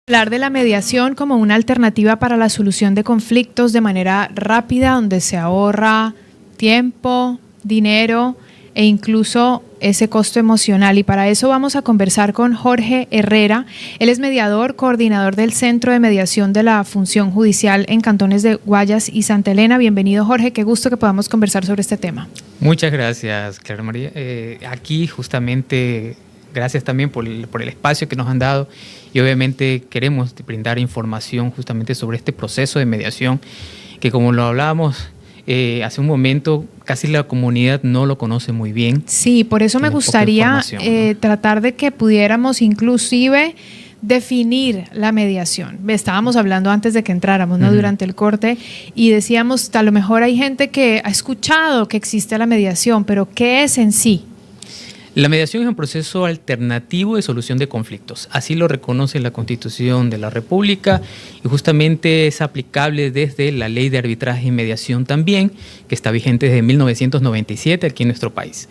Hablar de la mediación como una alternativa para la solución de conflictos de manera rápida, donde se ahorra tiempo, dinero e incluso ese costo emocional. Y para eso vamos a conversar con Jorge Herrera. Él es mediador, coordinador del Centro de Mediación de la Función Judicial en cantones de Guayas y Santa Elena. Bienvenido, Jorge. Qué gusto que podamos conversar sobre este tema. Muchas gracias, Clara María. Aquí justamente, gracias también por el espacio que nos han dado y obviamente queremos brindar información justamente sobre este proceso de mediación que, como lo hablábamos hace un momento, casi la comunidad no lo conoce muy bien. Sí, por eso me gustaría ¿no? Tratar de que pudiéramos inclusive definir la mediación. Estábamos hablando antes de que entráramos, ¿no? Durante el corte, y decíamos, a lo mejor hay gente que ha escuchado que existe la mediación, pero ¿qué es en sí? La mediación es un proceso alternativo de solución de conflictos. Así lo reconoce la Constitución de la República y justamente es aplicable desde la Ley de Arbitraje y Mediación también, que está vigente desde 1997 aquí en nuestro país.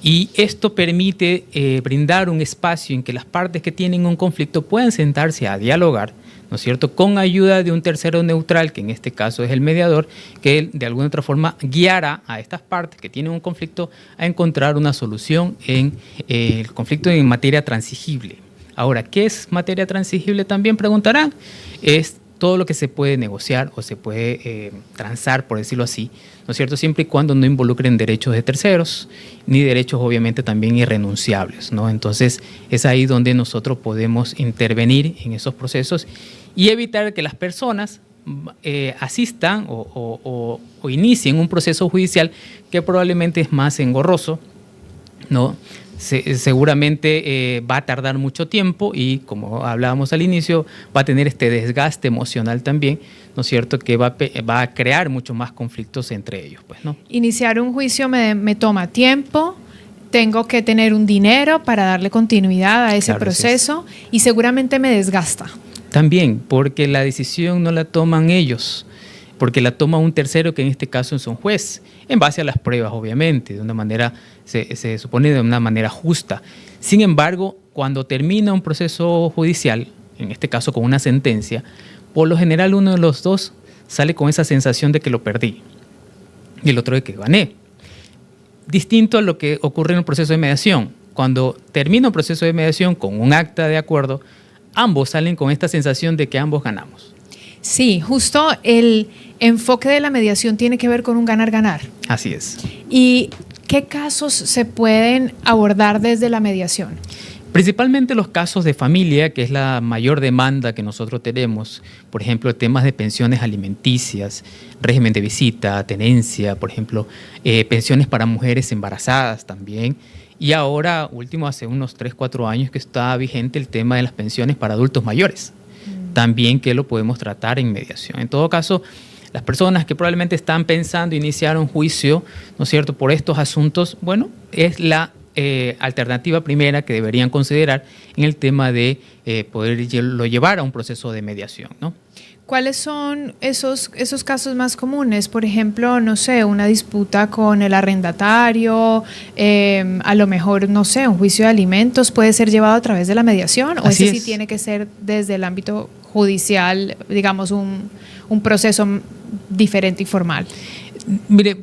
Y esto permite brindar un espacio en que las partes que tienen un conflicto puedan sentarse a dialogar, ¿no es cierto?, con ayuda de un tercero neutral, que en este caso es el mediador, que de alguna otra forma guiará a estas partes que tienen un conflicto a encontrar una solución en el conflicto en materia transigible. Ahora, ¿qué es materia transigible? También preguntarán. Es todo lo que se puede negociar o se puede transar, por decirlo así, ¿no es cierto?, siempre y cuando no involucren derechos de terceros, ni derechos obviamente también irrenunciables, ¿no? Entonces es ahí donde nosotros podemos intervenir en esos procesos y evitar que las personas asistan o inicien un proceso judicial que probablemente es más engorroso, ¿no? Seguramente va a tardar mucho tiempo y, como hablábamos al inicio, va a tener este desgaste emocional también, ¿no es cierto?, que va a crear mucho más conflictos entre ellos, pues, ¿no? Iniciar un juicio me toma tiempo, tengo que tener un dinero para darle continuidad a ese proceso y seguramente me desgasta. También, porque la decisión no la toman ellos, porque la toma un tercero, que en este caso es un juez, en base a las pruebas, obviamente, de una manera, se supone de una manera justa. Sin embargo, cuando termina un proceso judicial, en este caso con una sentencia, por lo general uno de los dos sale con esa sensación de que lo perdí y el otro de que gané. Distinto a lo que ocurre en un proceso de mediación. Cuando termina un proceso de mediación con un acta de acuerdo, ambos salen con esta sensación de que ambos ganamos. Sí, justo el enfoque de la mediación tiene que ver con un ganar-ganar. Así es. ¿Y qué casos se pueden abordar desde la mediación? Principalmente los casos de familia, que es la mayor demanda que nosotros tenemos. Por ejemplo, temas de pensiones alimenticias, régimen de visita, tenencia, por ejemplo, pensiones para mujeres embarazadas también. Y ahora, último, hace unos 3-4 años que está vigente el tema de las pensiones para adultos mayores. También que lo podemos tratar en mediación. En todo caso, las personas que probablemente están pensando iniciar un juicio, ¿no es cierto?, por estos asuntos, bueno, es la alternativa primera que deberían considerar en el tema de poderlo llevar a un proceso de mediación, ¿no? ¿Cuáles son esos casos más comunes? Por ejemplo, no sé, una disputa con el arrendatario, a lo mejor, no sé, un juicio de alimentos puede ser llevado a través de la mediación, o ese sí tiene que ser desde el ámbito judicial, digamos, un proceso diferente y formal. Mire,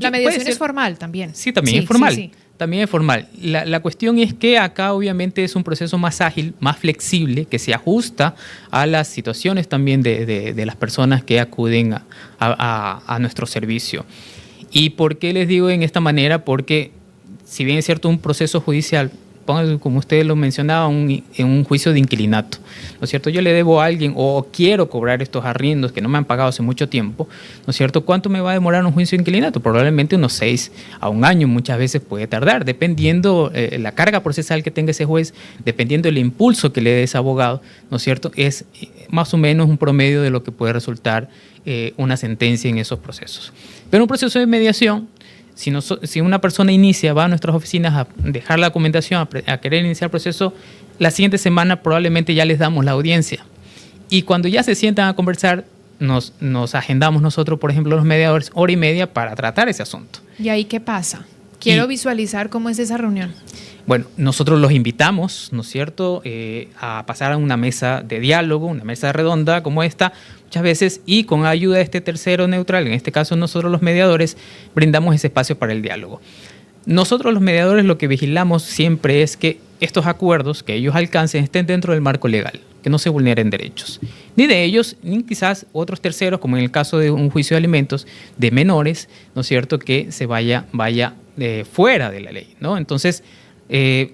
la mediación es formal también. Sí, también es formal. Sí. También es formal. La cuestión es que acá obviamente es un proceso más ágil, más flexible, que se ajusta a las situaciones también de las personas que acuden a nuestro servicio. ¿Y por qué les digo en esta manera? Porque si bien es cierto un proceso judicial, como ustedes lo mencionaban, en un juicio de inquilinato, ¿no es cierto? Yo le debo a alguien o quiero cobrar estos arriendos que no me han pagado hace mucho tiempo, ¿no es cierto? ¿Cuánto me va a demorar un juicio de inquilinato? Probablemente unos 6 a 1 año, muchas veces puede tardar, dependiendo la carga procesal que tenga ese juez, dependiendo del impulso que le dé ese abogado, ¿no es cierto? Es más o menos un promedio de lo que puede resultar una sentencia en esos procesos. Pero un proceso de mediación, si una persona va a nuestras oficinas a dejar la documentación, a querer iniciar el proceso, la siguiente semana probablemente ya les damos la audiencia. Y cuando ya se sientan a conversar, nos agendamos nosotros, por ejemplo, los mediadores, 1 hora y media para tratar ese asunto. ¿Y ahí qué pasa? Quiero visualizar cómo es esa reunión. Bueno, nosotros los invitamos, ¿no es cierto?, a pasar a una mesa de diálogo, una mesa redonda como esta, muchas veces, y con ayuda de este tercero neutral, en este caso nosotros los mediadores, brindamos ese espacio para el diálogo. Nosotros los mediadores lo que vigilamos siempre es que estos acuerdos que ellos alcancen estén dentro del marco legal, que no se vulneren derechos, ni de ellos, ni quizás otros terceros, como en el caso de un juicio de alimentos de menores, ¿no es cierto?, que se vaya fuera de la ley, ¿no? Entonces,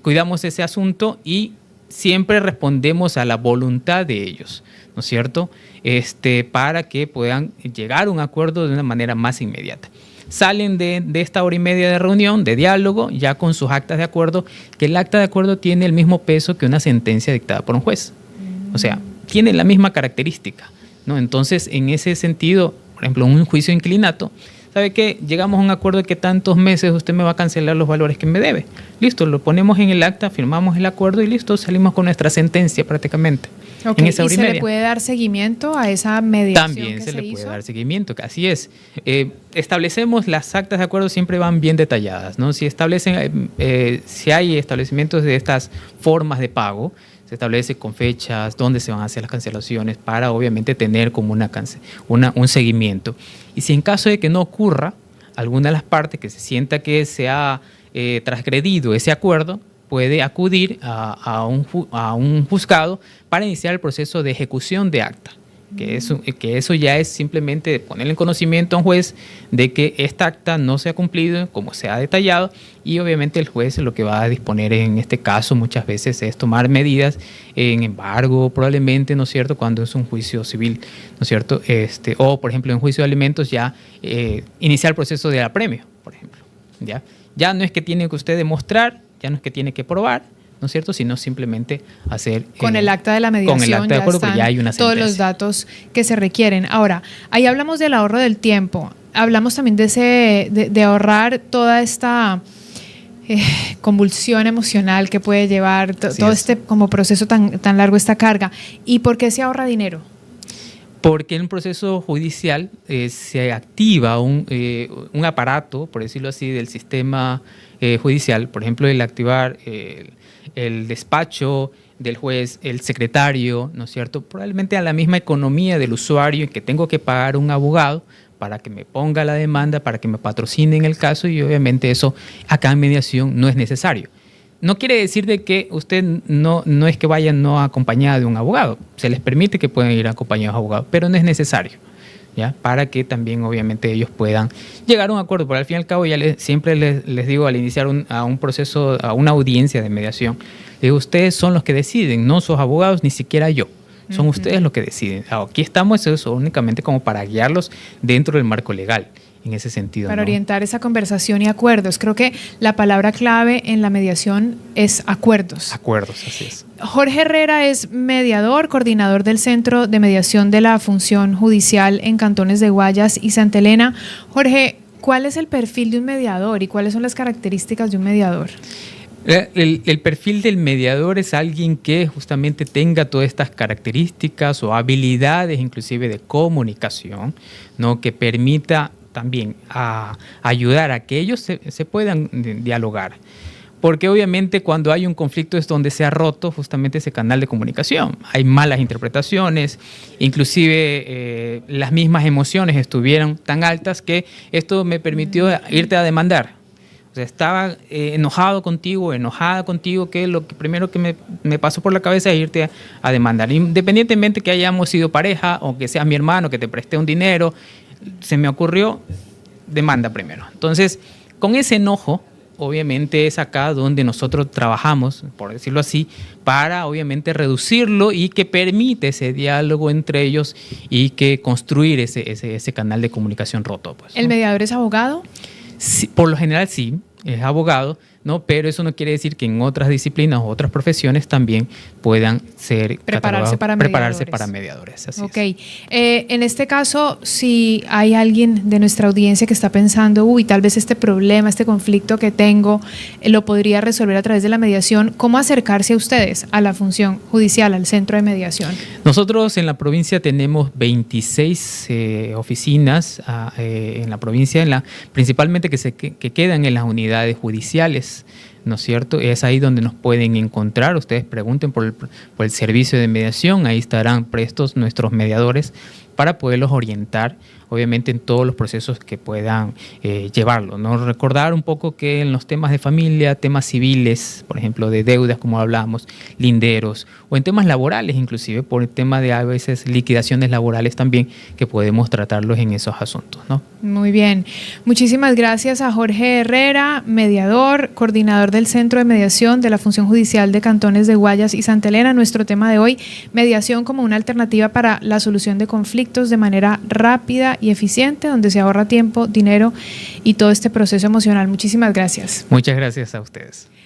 cuidamos ese asunto y siempre respondemos a la voluntad de ellos, ¿no es cierto?, para que puedan llegar a un acuerdo de una manera más inmediata. Salen de esta hora y media de reunión, de diálogo, ya con sus actas de acuerdo, que el acta de acuerdo tiene el mismo peso que una sentencia dictada por un juez. O sea, tiene la misma característica, ¿no? Entonces, en ese sentido, por ejemplo, un juicio de inclinato, ¿sabe qué? Llegamos a un acuerdo de que tantos meses usted me va a cancelar los valores que me debe. Listo, lo ponemos en el acta, firmamos el acuerdo y listo, salimos con nuestra sentencia prácticamente. Okay. ¿Y se le puede dar seguimiento a esa mediación? También se le puede dar seguimiento, que así es. Establecemos, las actas de acuerdo siempre van bien detalladas, ¿no? Si hay establecimientos de estas formas de pago, se establece con fechas, dónde se van a hacer las cancelaciones para obviamente tener como un seguimiento. Y si en caso de que no ocurra alguna de las partes que se sienta que se ha transgredido ese acuerdo, puede acudir a un juzgado para iniciar el proceso de ejecución de acta. Que eso ya es simplemente ponerle en conocimiento a un juez de que esta acta no se ha cumplido como se ha detallado, y obviamente el juez lo que va a disponer en este caso muchas veces es tomar medidas en embargo, probablemente, ¿no es cierto?, cuando es un juicio civil, ¿no es cierto?, o por ejemplo en juicio de alimentos ya iniciar el proceso de apremio, por ejemplo. Ya no es que tiene que usted demostrar, ya no es que tiene que probar, ¿no es cierto?, sino simplemente hacer... Con el acta de la mediación, con el acta de acuerdo, ya hay una sentencia. Todos los datos que se requieren. Ahora, ahí hablamos del ahorro del tiempo. Hablamos también de ahorrar toda esta convulsión emocional que puede llevar todo este como proceso tan largo, esta carga. ¿Y por qué se ahorra dinero? Porque en un proceso judicial se activa un aparato, por decirlo así, del sistema judicial. Por ejemplo, el activar el despacho del juez, el secretario, ¿no es cierto?, probablemente a la misma economía del usuario, en que tengo que pagar un abogado para que me ponga la demanda, para que me patrocinen el caso, y obviamente eso acá en mediación no es necesario. No quiere decir de que usted no es que vayan no acompañada de un abogado. Se les permite que puedan ir acompañados de abogados, pero no es necesario, ¿ya? Para que también obviamente ellos puedan llegar a un acuerdo. Porque al fin y al cabo siempre les digo al iniciar un proceso, a una audiencia de mediación, les digo, ustedes son los que deciden, no sos abogados, ni siquiera yo. Son ustedes los que deciden. Aquí estamos eso únicamente como para guiarlos dentro del marco legal. En ese sentido. Para orientar esa conversación y acuerdos. Creo que la palabra clave en la mediación es acuerdos. Acuerdos, así es. Jorge Herrera es mediador, coordinador del Centro de Mediación de la Función Judicial en Cantones de Guayas y Santa Elena. Jorge, ¿cuál es el perfil de un mediador y cuáles son las características de un mediador? El perfil del mediador es alguien que justamente tenga todas estas características o habilidades, inclusive de comunicación, ¿no?, que permita también a ayudar a que ellos se puedan dialogar. Porque obviamente cuando hay un conflicto es donde se ha roto justamente ese canal de comunicación. Hay malas interpretaciones, inclusive las mismas emociones estuvieron tan altas que esto me permitió irte a demandar. O sea, estaba enojada contigo, que lo primero que me pasó por la cabeza es irte a demandar. Independientemente que hayamos sido pareja o que seas mi hermano, que te presté un dinero, se me ocurrió, demanda primero. Entonces, con ese enojo, obviamente es acá donde nosotros trabajamos, por decirlo así, para obviamente reducirlo y que permite ese diálogo entre ellos y que construir ese canal de comunicación roto. Pues, ¿no? ¿El mediador es abogado? Sí, por lo general sí, es abogado, ¿no? Pero eso no quiere decir que en otras disciplinas o otras profesiones también puedan ser prepararse para mediadores. Así es. En este caso, si hay alguien de nuestra audiencia que está pensando, tal vez este problema, este conflicto que tengo, lo podría resolver a través de la mediación, ¿cómo acercarse a ustedes, a la función judicial, al centro de mediación? Nosotros en la provincia tenemos 26 oficinas en la provincia, principalmente que quedan en las unidades judiciales, ¿no es cierto? Es ahí donde nos pueden encontrar. Ustedes pregunten por el servicio de mediación, ahí estarán prestos nuestros mediadores para poderlos orientar, obviamente, en todos los procesos que puedan llevarlo, ¿no? Recordar un poco que en los temas de familia, temas civiles, por ejemplo, de deudas, como hablábamos, linderos, o en temas laborales, inclusive, por el tema de a veces liquidaciones laborales también, que podemos tratarlos en esos asuntos, ¿no? Muy bien. Muchísimas gracias a Jorge Herrera, mediador, coordinador del Centro de Mediación de la Función Judicial de Cantones de Guayas y Santa Elena. Nuestro tema de hoy, mediación como una alternativa para la solución de conflictos de manera rápida y eficiente, donde se ahorra tiempo, dinero y todo este proceso emocional. Muchísimas gracias. Muchas gracias a ustedes.